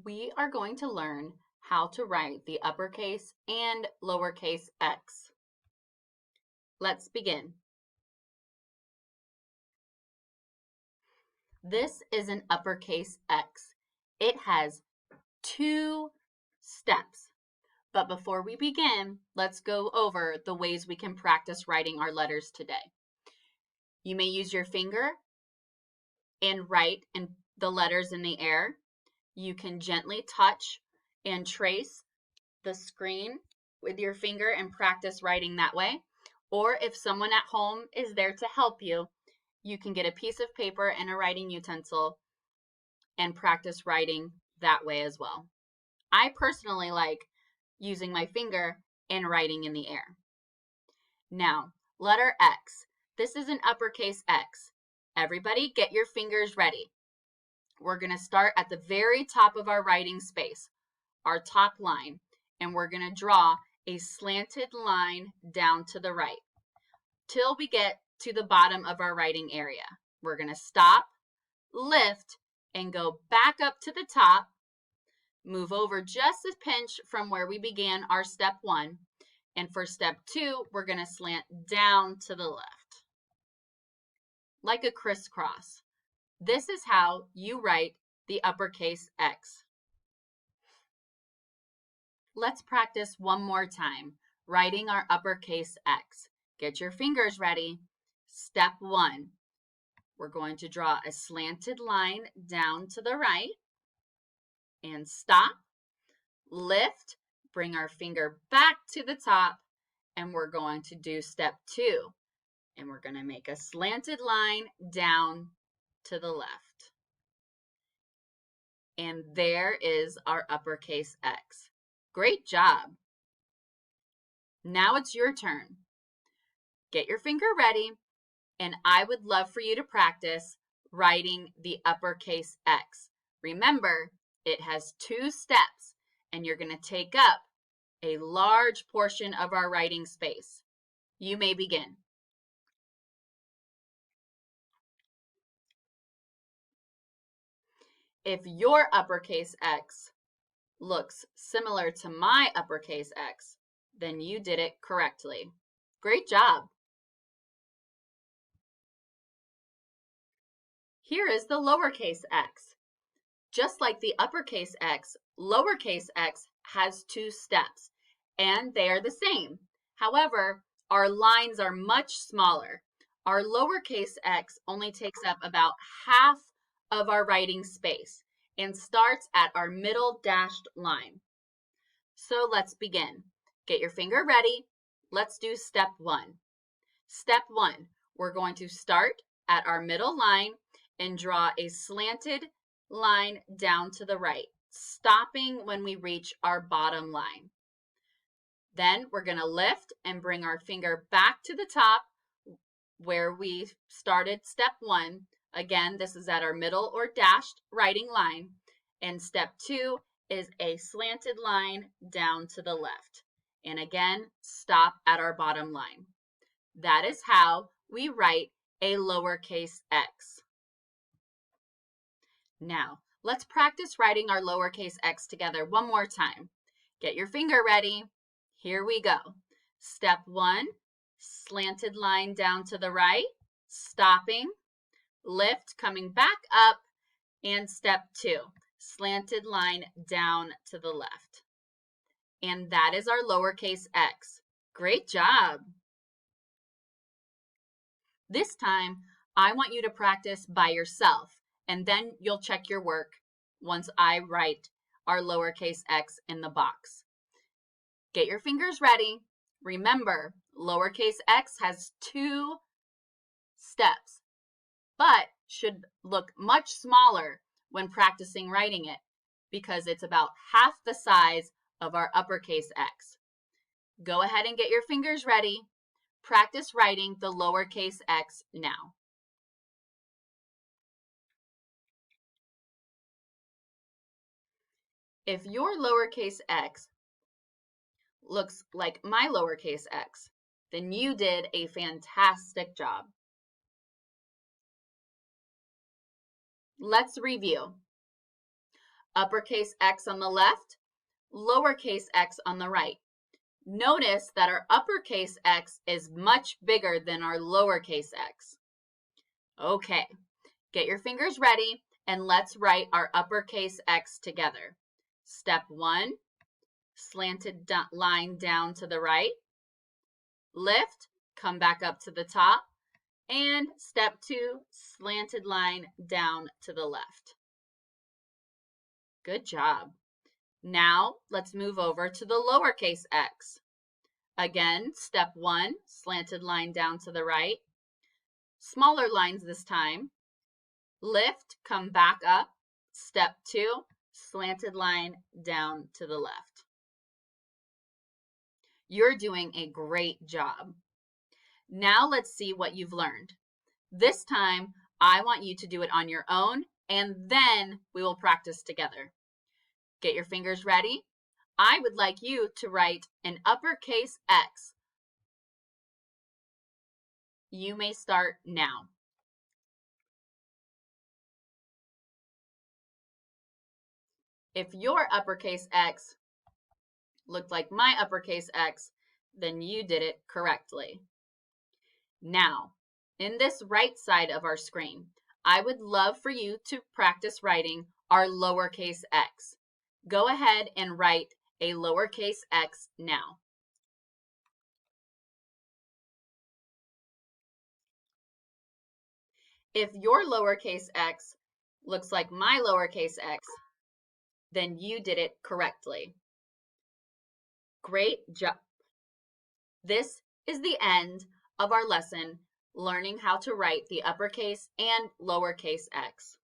We are going to learn how to write the uppercase and lowercase x. Let's begin. This is an uppercase X. It has 2 steps. But before we begin, let's go over the ways we can practice writing our letters today. You may use your finger and write the letters in the air. You can gently touch and trace the screen with your finger and practice writing that way. Or if someone at home is there to help you, you can get a piece of paper and a writing utensil and practice writing that way as well. I personally like using my finger and writing in the air. Now, letter X. This is an uppercase X. Everybody get your fingers ready. We're going to start at the very top of our writing space, our top line, and we're going to draw a slanted line down to the right till we get to the bottom of our writing area. We're going to stop, lift, and go back up to the top, move over just a pinch from where we began our step 1, and for step 2, we're going to slant down to the left, like a crisscross. This is how you write the uppercase X. Let's practice one more time, writing our uppercase X. Get your fingers ready. Step 1, we're going to draw a slanted line down to the right and stop, lift, bring our finger back to the top, and we're going to do step 2. And we're going to make a slanted line down to the left. And there is our uppercase X. Great job. Now it's your turn. Get your finger ready, and I would love for you to practice writing the uppercase X. Remember, it has 2 steps, and you're going to take up a large portion of our writing space. You may begin. If your uppercase X looks similar to my uppercase X, then you did it correctly. Great job. Here is the lowercase x. Just like the uppercase X, lowercase x has 2 steps, and they are the same. However, our lines are much smaller. Our lowercase x only takes up about half of our writing space and starts at our middle dashed line. So let's begin. Get your finger ready. Let's do step 1. Step 1, we're going to start at our middle line and draw a slanted line down to the right, stopping when we reach our bottom line. Then we're going to lift and bring our finger back to the top where we started step 1. Again, this is at our middle or dashed writing line. And step 2 is a slanted line down to the left. And again, stop at our bottom line. That is how we write a lowercase x. Now, let's practice writing our lowercase x together one more time. Get your finger ready. Here we go. Step 1, slanted line down to the right, stopping, lift, coming back up, and step 2, slanted line down to the left. And that is our lowercase x. Great job. This time, I want you to practice by yourself, and then you'll check your work once I write our lowercase x in the box. Get your fingers ready. Remember, lowercase x has 2 steps, but should look much smaller when practicing writing it because it's about half the size of our uppercase x. Go ahead and get your fingers ready. Practice writing the lowercase x now. If your lowercase x looks like my lowercase x, then you did a fantastic job. Let's review. uppercase X on the left, lowercase x on the right. Notice that our uppercase X is much bigger than our lowercase x. Okay, get your fingers ready and let's write our uppercase X together. Step 1, slanted line down to the right. Lift, come back up to the top. And step 2, slanted line down to the left. Good job. Now let's move over to the lowercase x. Again, step 1, slanted line down to the right. Smaller lines this time. Lift, come back up. Step 2, slanted line down to the left. You're doing a great job. Now let's see what you've learned. This time, I want you to do it on your own, and then we will practice together. Get your fingers ready. I would like you to write an uppercase X. You may start now. If your uppercase X looked like my uppercase X, then you did it correctly. Now, in this right side of our screen, I would love for you to practice writing our lowercase x. Go ahead and write a lowercase x now. If your lowercase x looks like my lowercase x, then you did it correctly. Great job. This is the end of our lesson learning how to write the uppercase and lowercase x.